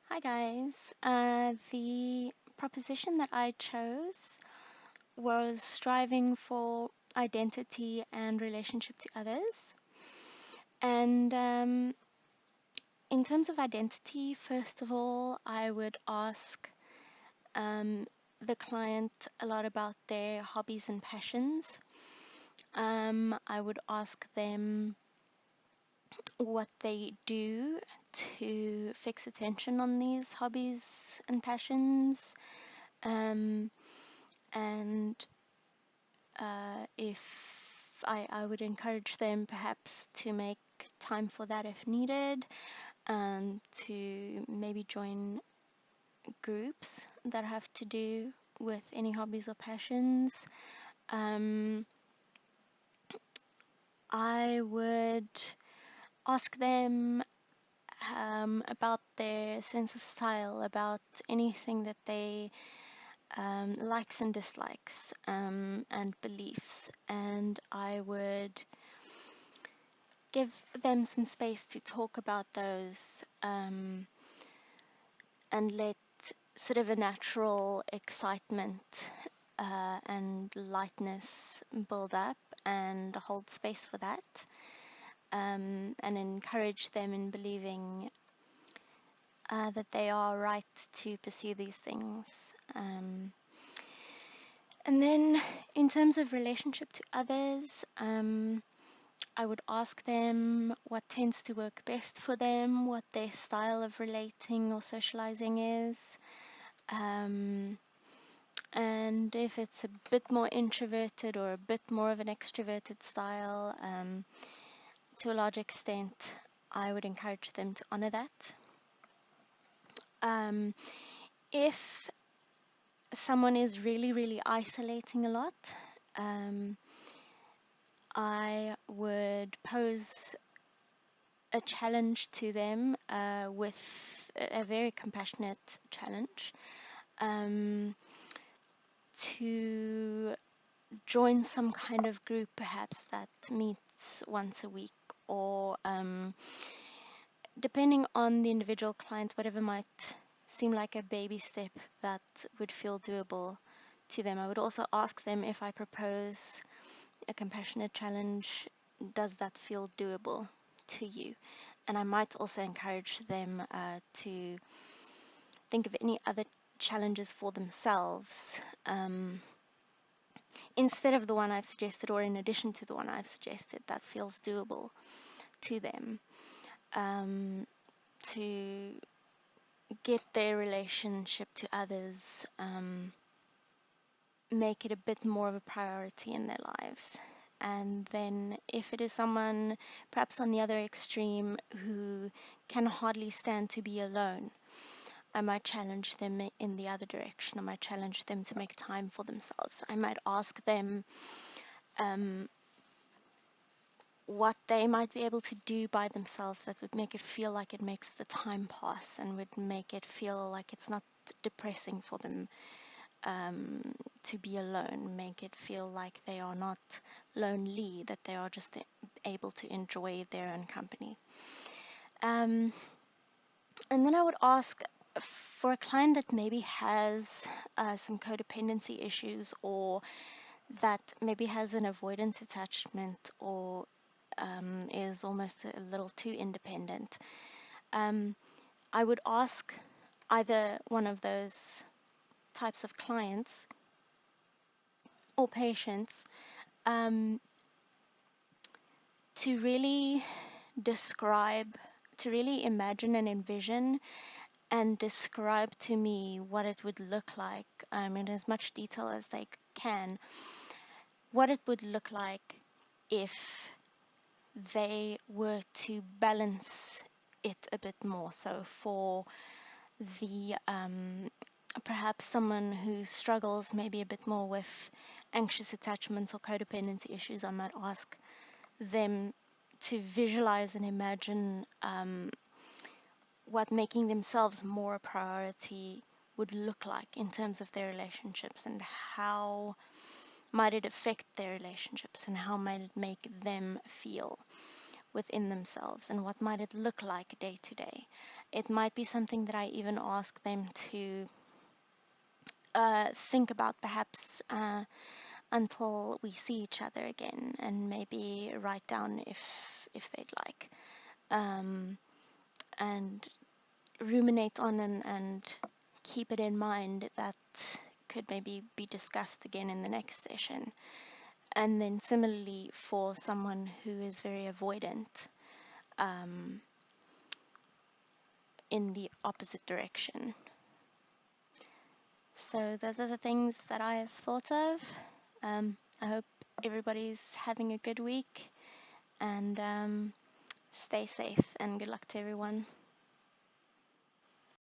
Hi guys. The proposition that I chose was striving for identity and relationship to others. And in terms of identity, first of all, I would ask the client a lot about their hobbies and passions. I would ask them what they do to fix attention on these hobbies and passions. And if I would encourage them perhaps to make time for that if needed, to maybe join groups that have to do with any hobbies or passions. I would ask them about their sense of style, about anything that they likes and dislikes, and beliefs, and I would give them some space to talk about those, and let sort of a natural excitement and lightness build up and hold space for that, and encourage them in believing that they are right to pursue these things. And then in terms of relationship to others, I would ask them what tends to work best for them, what their style of relating or socializing is, and if it's a bit more introverted or a bit more of an extroverted style, to a large extent, I would encourage them to honor that. If someone is really, really isolating a lot, I would pose a challenge to them with a very compassionate challenge, to join some kind of group perhaps that meets once a week, or depending on the individual client, whatever might seem like a baby step that would feel doable to them. I would also ask them, if I propose a compassionate challenge, does that feel doable to you? And I might also encourage them to think of any other challenges for themselves, instead of the one I've suggested, or in addition to the one I've suggested, that feels doable to them, to get their relationship to others, make it a bit more of a priority in their lives. And then if it is someone perhaps on the other extreme who can hardly stand to be alone, I might challenge them in the other direction. I might challenge them to make time for themselves. I might ask them what they might be able to do by themselves that would make it feel like it makes the time pass, and would make it feel like it's not depressing for them to be alone, make it feel like they are not lonely, that they are just able to enjoy their own company. And then I would ask, for a client that maybe has some codependency issues, or that maybe has an avoidance attachment, or is almost a little too independent, I would ask either one of those types of clients or patients to really describe, to really imagine and envision and describe to me what it would look like, in as much detail as they can, what it would look like if they were to balance it a bit more. So for the perhaps someone who struggles maybe a bit more with anxious attachments or codependency issues, I might ask them to visualize and imagine what making themselves more a priority would look like in terms of their relationships, and how might it affect their relationships, and how might it make them feel, within themselves, and what might it look like day to day. It might be something that I even ask them to think about, perhaps until we see each other again, and maybe write down if they'd like, and ruminate on, and keep it in mind that could maybe be discussed again in the next session. And then similarly for someone who is very avoidant, in the opposite direction. So those are the things that I have thought of. I hope everybody's having a good week, and stay safe, and good luck to everyone.